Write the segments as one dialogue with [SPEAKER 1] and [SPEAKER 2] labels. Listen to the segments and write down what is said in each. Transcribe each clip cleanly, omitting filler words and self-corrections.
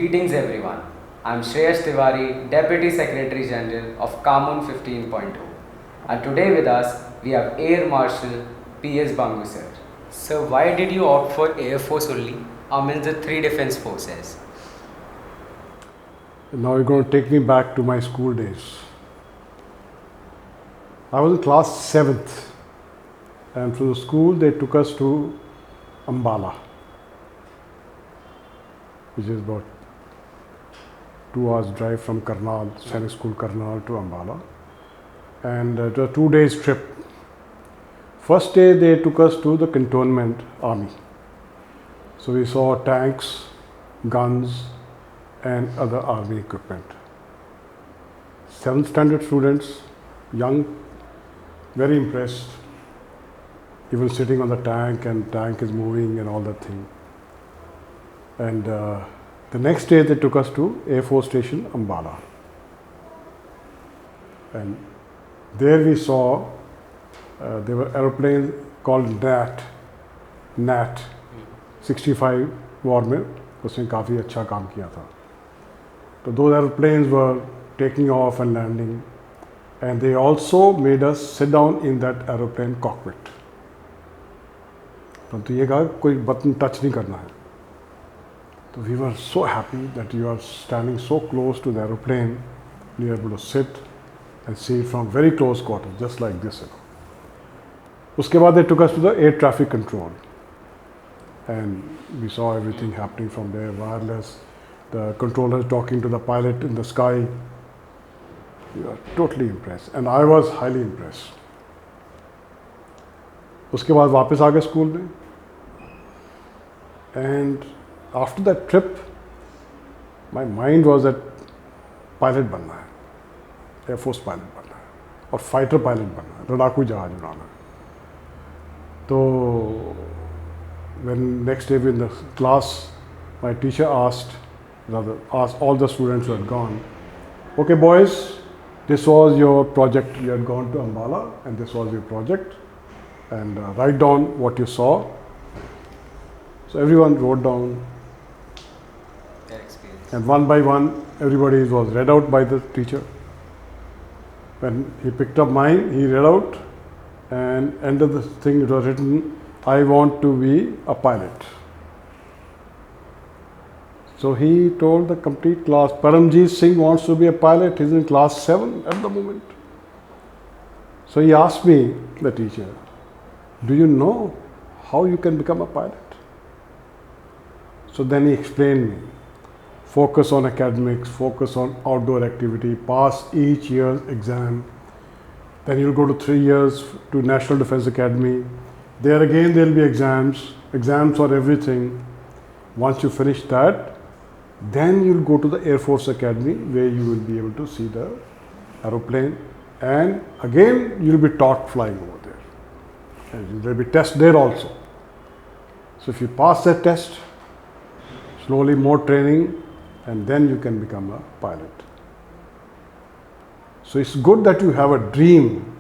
[SPEAKER 1] Greetings everyone. I am Shreyash Tiwari, Deputy Secretary General of CAMUN 15.2. And today with us we have Air Marshal PS Bhangu sir. So why did you opt for Air Force only amidst the three defense forces?
[SPEAKER 2] Now you're going to take me back to my school days. I was in class 7th, and from the school they took us to Ambala, which is about 2 hours drive from Karnal, Sainik School Karnal to Ambala. And it was a 2 days trip. First day they took us to the cantonment army. So we saw tanks, guns and other army equipment. 7th standard students, young, very impressed. Even sitting on the tank and tank is moving and all that thing. And the next day they took us to Air Force Station Ambala. And there we saw there were aeroplanes called NAT 65 war में उसने काफ़ी अच्छा काम किया था. So those airplanes were taking off and landing, and they also made us sit down in that aeroplane cockpit. तो ये कहा कोई बटन टच नहीं करना है. So we were so happy that you are standing so close to the aeroplane, you are able to sit and see from very close quarters, just like this. उसके बाद they took us to the air traffic control, and we saw everything happening from there, wireless, the controller talking to the pilot in the sky. We were totally impressed, and I was highly impressed. उसके बाद वापस आ गए school में, and after that trip, my mind was that pilot बनना है, Air Force pilot बनना है, और fighter pilot बनना है, लड़ाकू जहाज उड़ाना है. तो when next day in the class, my teacher asked all the students who had gone, okay boys, this was your project, you had gone to Ambala and this was your project, and write down what you saw. So everyone wrote down,
[SPEAKER 1] Their experience.
[SPEAKER 2] and one by one everybody was read out by the teacher. When he picked up mine, he read out, and end of the thing it was written, I want to be a pilot. So he told the complete class, Paramjit Singh wants to be a pilot, he's in class 7 at the moment. So he asked me, the teacher, do you know how you can become a pilot? So then he explained me, focus on academics, focus on outdoor activity, pass each year's exam. Then you'll go to 3 years to National Defence Academy. There again there will be exams for everything. Once you finish that, then you'll go to the Air Force Academy where you will be able to see the aeroplane, and again you'll be taught flying over there. And there will be tests there also. So if you pass that test, slowly more training, and then you can become a pilot. So it's good that you have a dream,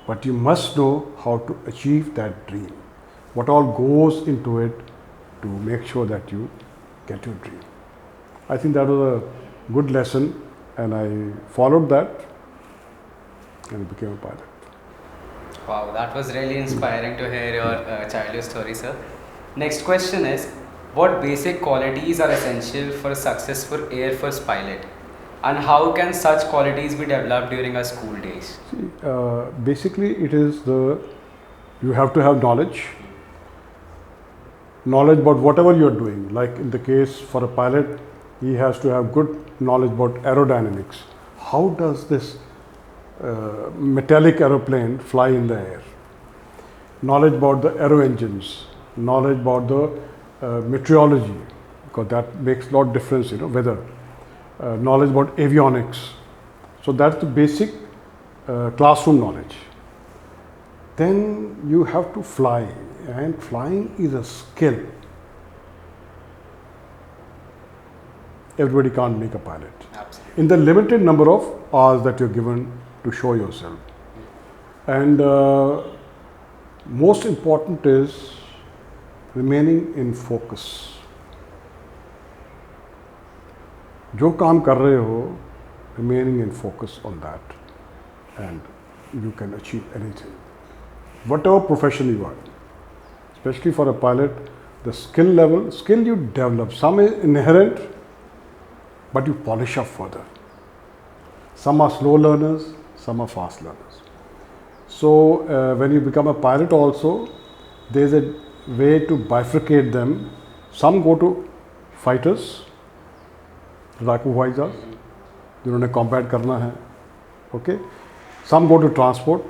[SPEAKER 2] but you must know how to achieve that dream. What all goes into it to make sure that you get your dream. I think that was a good lesson, and I followed that and became a pilot.
[SPEAKER 1] Wow, that was really inspiring to hear your childhood story, sir. Next question is, what basic qualities are essential for a successful Air Force pilot, and how can such qualities be developed during our school days?
[SPEAKER 2] See, basically it is you have to have knowledge about whatever you are doing. Like in the case for a pilot, he has to have good knowledge about aerodynamics. How does this metallic aeroplane fly in the air? Knowledge about the aero engines, knowledge about the meteorology, because that makes a lot of difference, weather. Knowledge about avionics. So that's the basic classroom knowledge. Then you have to fly, and flying is a skill. Everybody can't make a pilot.
[SPEAKER 1] Absolutely.
[SPEAKER 2] In the limited number of hours that you're given to show yourself. And most important is remaining in focus. जो काम कर रहे हो, remaining in focus on that, and you can achieve anything. Whatever profession you are, especially for a pilot, the skill you develop. Some is inherent, but you polish up further. Some are slow learners, some are fast learners. So when you become a pilot also, there is a way to bifurcate them. Some go to fighters, लड़ाकू हवाई जहाज जिन्होंने combat करना है, okay. Some go to transport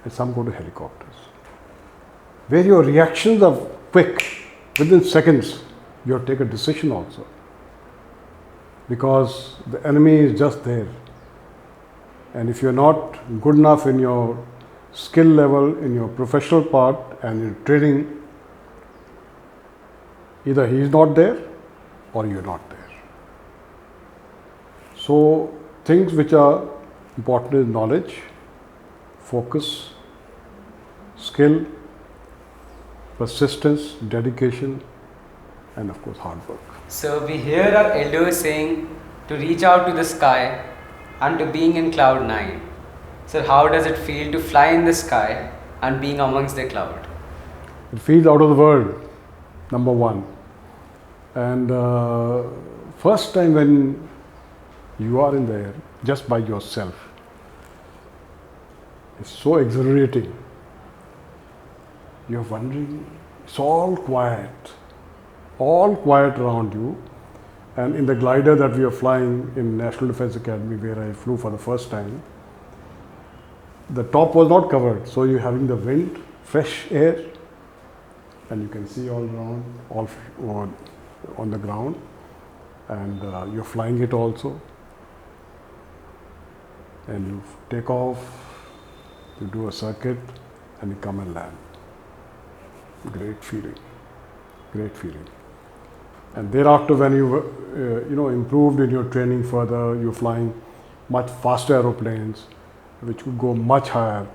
[SPEAKER 2] and some go to helicopters, where your reactions are quick. Within seconds you have to take a decision also, because the enemy is just there, and if you're not good enough in your skill level, in your professional part and in training, either he is not there or you're not there. So things which are important is knowledge, focus, skill, persistence, dedication, and of course hard work.
[SPEAKER 1] So we hear our elders saying to reach out to the sky and to being in cloud 9. So how does it feel to fly in the sky and being amongst the cloud?
[SPEAKER 2] It feels out of the world, number one. And first time when you are in the air just by yourself, it's so exhilarating. You're wondering, it's all quiet around you. And in the glider that we are flying in National Defence Academy, where I flew for the first time, the top was not covered, so you're having the wind, fresh air, and you can see all around, all on the ground, and you're flying it also. And you take off, you do a circuit, and you come and land. Great feeling, great feeling. And thereafter, when you improved in your training further, you're flying much faster aeroplanes, which could go much higher.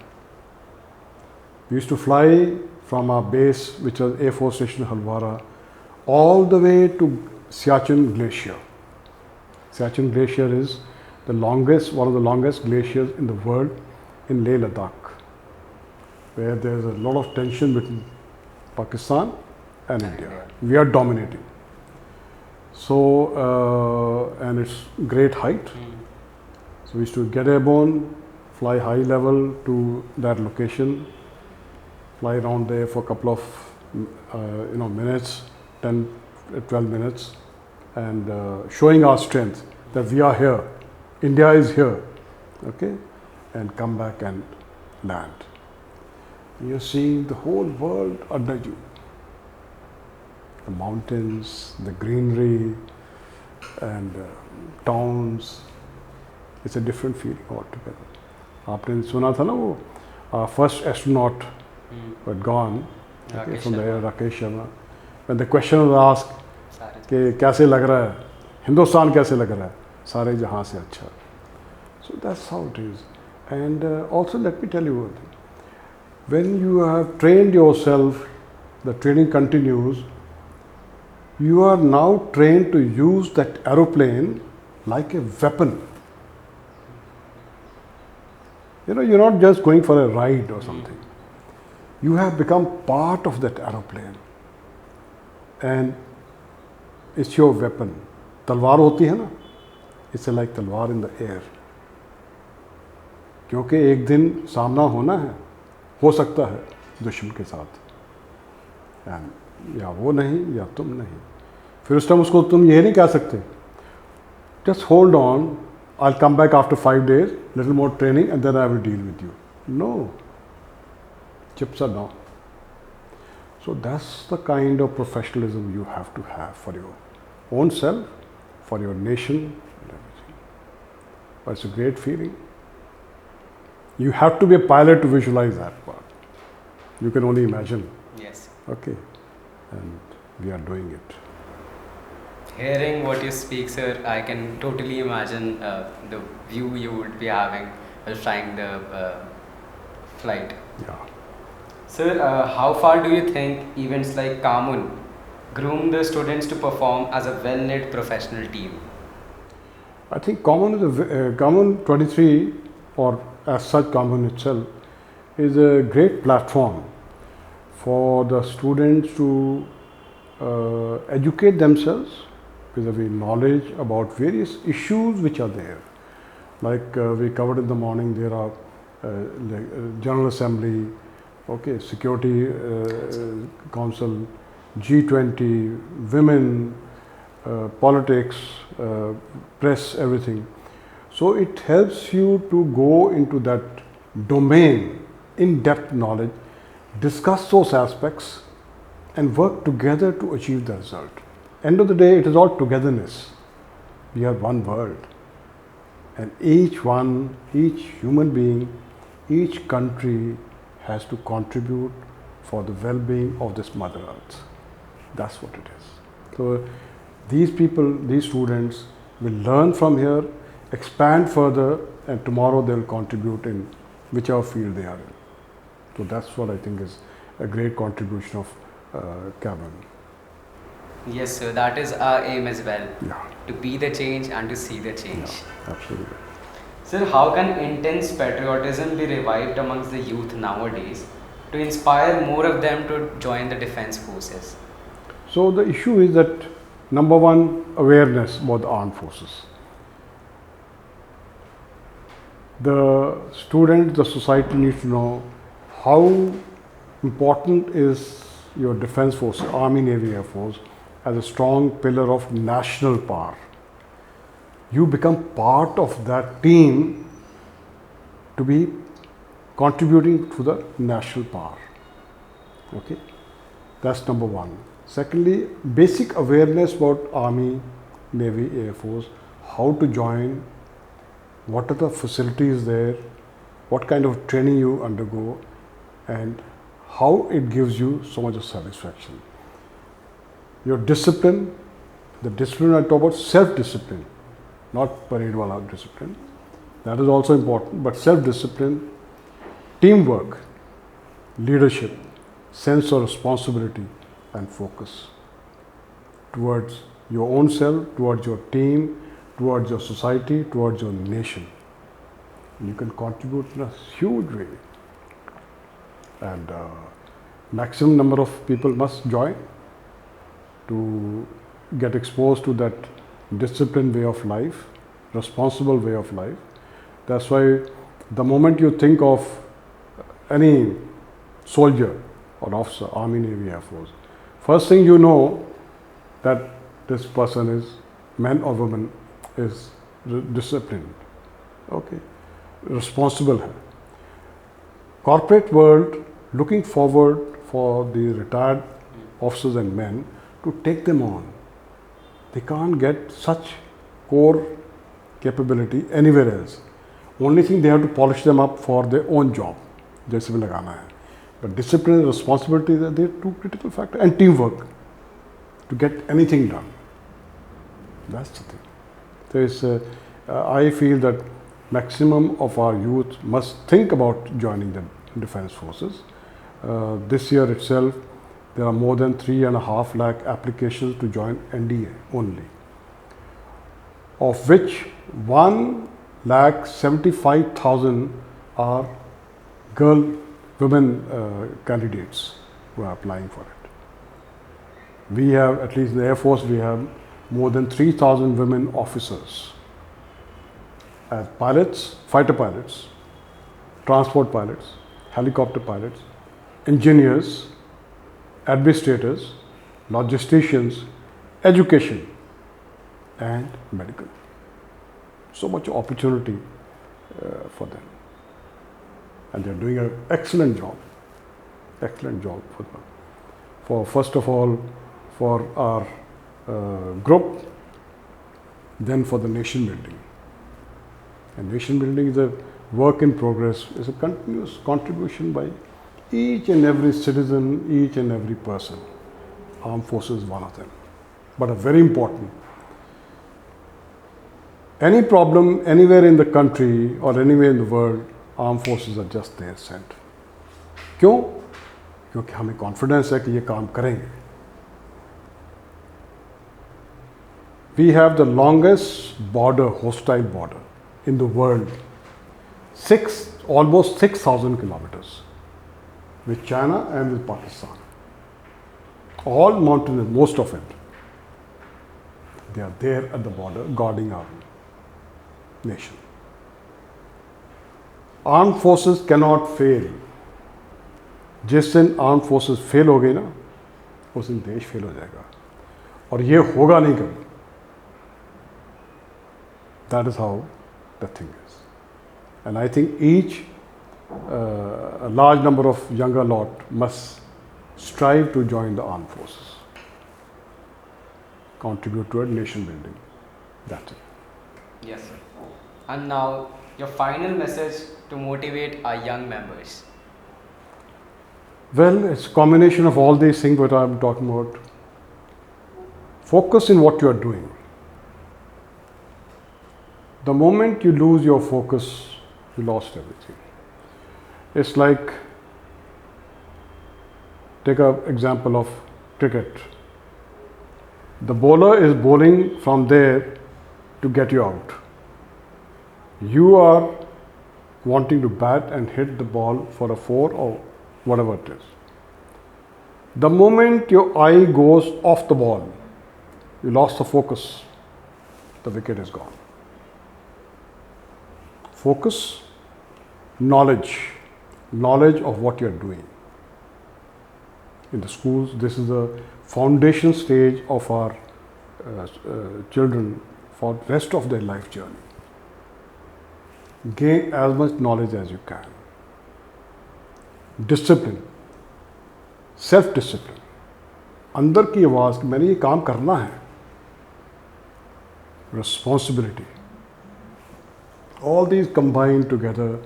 [SPEAKER 2] We used to fly from our base, which was Air Force Station Halwara, all the way to Siachen Glacier. Siachen Glacier is one of the longest glaciers in the world in Leh Ladakh, where there is a lot of tension between Pakistan and India. We are dominating. So, and it's great height. So we used to get airborne, fly high level to that location, fly around there for a couple of minutes, 10, 12 minutes, and showing our strength that we are here, India is here, okay, and come back and land. You're seeing the whole world under you. The mountains, the greenery, and towns. It's a different feeling altogether. आपने सुना था ना वो first astronaut who had gone from the air, Rakesh Sharma. When the question was asked कि कैसे लग रहा है, हिंदुस्तान कैसे लग रहा है, सारे जहां से अच्छा. So that's how it is. And also let me tell you one thing. When you have trained yourself, the training continues. You are now trained to use that aeroplane like a weapon. You're not just going for a ride or something. You have become part of that aeroplane. And it's your weapon. तलवार होती है ना? It's like तलवार in the air. क्योंकि एक दिन सामना होना है, हो सकता है दुश्मन के साथ. या वो नहीं या तुम नहीं. फिर उस टाइम उसको तुम ये नहीं कह सकते, just hold on, I'll come back after 5 days, little more training and then I will deal with you. No. Chips are down. So that's the kind of professionalism you have to have for your own self, for your nation and everything. But it's a great feeling. You have to be a pilot to visualize that part. You can only imagine.
[SPEAKER 1] Yes.
[SPEAKER 2] Okay. And we are doing it.
[SPEAKER 1] Hearing what you speak, sir, I can totally imagine the view you would be having while flying the flight.
[SPEAKER 2] Yeah.
[SPEAKER 1] Sir, how far do you think events like CAMUN groom the students to perform as a well-knit professional team?
[SPEAKER 2] I think CAMUN CAMUN 23, or as such CAMUN itself, is a great platform for the students to educate themselves with knowledge about various issues which are there. Like we covered in the morning, there are General Assembly, okay, Security Council, G20, women, politics, press, everything. So it helps you to go into that domain, in-depth knowledge, discuss those aspects and work together to achieve the result. End of the day, it is all togetherness. We are one world. And each human being, each country has to contribute for the well-being of this Mother Earth. That's what it is. So these people, these students will learn from here, expand further, and tomorrow they will contribute in whichever field they are in. So that's what I think is a great contribution of CAMUN.
[SPEAKER 1] Yes, sir, that is our aim as well.
[SPEAKER 2] Yeah.
[SPEAKER 1] To be the change and to see the change.
[SPEAKER 2] Yeah, absolutely.
[SPEAKER 1] Sir, how can intense patriotism be revived amongst the youth nowadays to inspire more of them to join the defense forces?
[SPEAKER 2] So the issue is that, number one, awareness about the armed forces. The students, the society needs to know how important is your defense force, Army, Navy, Air Force, as a strong pillar of national power. You become part of that team to be contributing to the national power. Okay, that's number one. Secondly, basic awareness about Army, Navy, Air Force, how to join, what are the facilities there, what kind of training you undergo, and how it gives you so much of satisfaction. Your discipline, the discipline I talk about, self-discipline, not parade wala discipline. That is also important, but self-discipline, teamwork, leadership, sense of responsibility, and focus towards your own self, towards your team, towards your society, towards your nation. You can contribute in a huge way. And maximum number of people must join to get exposed to that disciplined way of life, responsible way of life. That's why the moment you think of any soldier or officer, Army, Navy, Air Force, first thing you know that this person is, man or woman, is disciplined, okay, responsible hai. Corporate world looking forward for the retired officers and men to take them on. They can't get such core capability anywhere else. Only thing, they have to polish them up for their own job. जैसे भी लगाना है. But discipline and responsibility, they are two critical factors, and teamwork to get anything done. That's the thing. There is, I feel that maximum of our youth must think about joining the defense forces. This year itself, there are more than 3.5 lakh applications to join NDA only, of which 1,75,000 are women candidates who are applying for it. We have, at least in the Air Force, we have more than 3,000 women officers as pilots, fighter pilots, transport pilots, helicopter pilots, engineers, administrators, logisticians, education, and medical. So much opportunity for them. And they're doing an excellent job for first of all, for our group, then for the nation building. And nation building is a work in progress, is a continuous contribution by each and every citizen, each and every person. Armed forces is one of them, but a very important. Any problem anywhere in the country or anywhere in the world, armed forces are just there sent. क्यों? क्योंकि हमें confidence है कि ये काम करेंगे. We have the longest border, hostile border in the world, almost 6,000 kilometers with China and with Pakistan. All mountainous, most of it. They are there at the border guarding our nation. Armed forces cannot fail. जिस दिन arm forces fail हो गई ना, उस दिन देश fail हो जाएगा, और ये होगा नहीं कभी. That is how the thing is. And I think a large number of younger lot must strive to join the armed forces, contribute toward nation building. That's it.
[SPEAKER 1] Yes, sir. And now, your final message to motivate our young members.
[SPEAKER 2] Well, it's a combination of all these things that I'm talking about. Focus in what you are doing. The moment you lose your focus, you lost everything. It's like, take an example of cricket. The bowler is bowling from there to get you out. You are wanting to bat and hit the ball for a 4 or whatever it is. The moment your eye goes off the ball, you lost the focus, the wicket is gone. Focus, knowledge of what you are doing. In the schools, this is the foundation stage of our children for the rest of their life journey. Gain as much knowledge as you can. Discipline, self-discipline. अंदर की आवाज़ कि मैंने ये काम करना है. Responsibility. All these combined together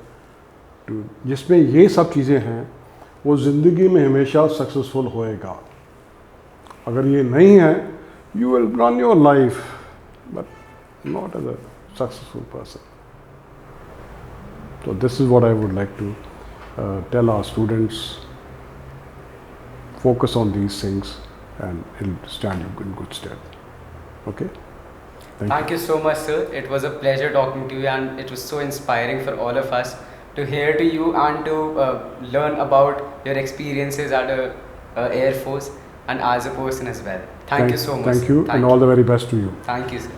[SPEAKER 2] to जिसमें ये सब चीज़ें हैं, वो ज़िंदगी में हमेशा सक्सेसफुल होएगा. अगर ये नहीं है, you will run your life, but not as a successful person. So this is what I would like to tell our students. Focus on these things and it'll stand you in good stead. Okay?
[SPEAKER 1] Thank you so much, sir. It was a pleasure talking to you, and it was so inspiring for all of us to hear to you and to learn about your experiences at the Air Force and as a person as well. Thank you so much.
[SPEAKER 2] Thank you,
[SPEAKER 1] sir.
[SPEAKER 2] and all the very best to you.
[SPEAKER 1] Thank you, sir.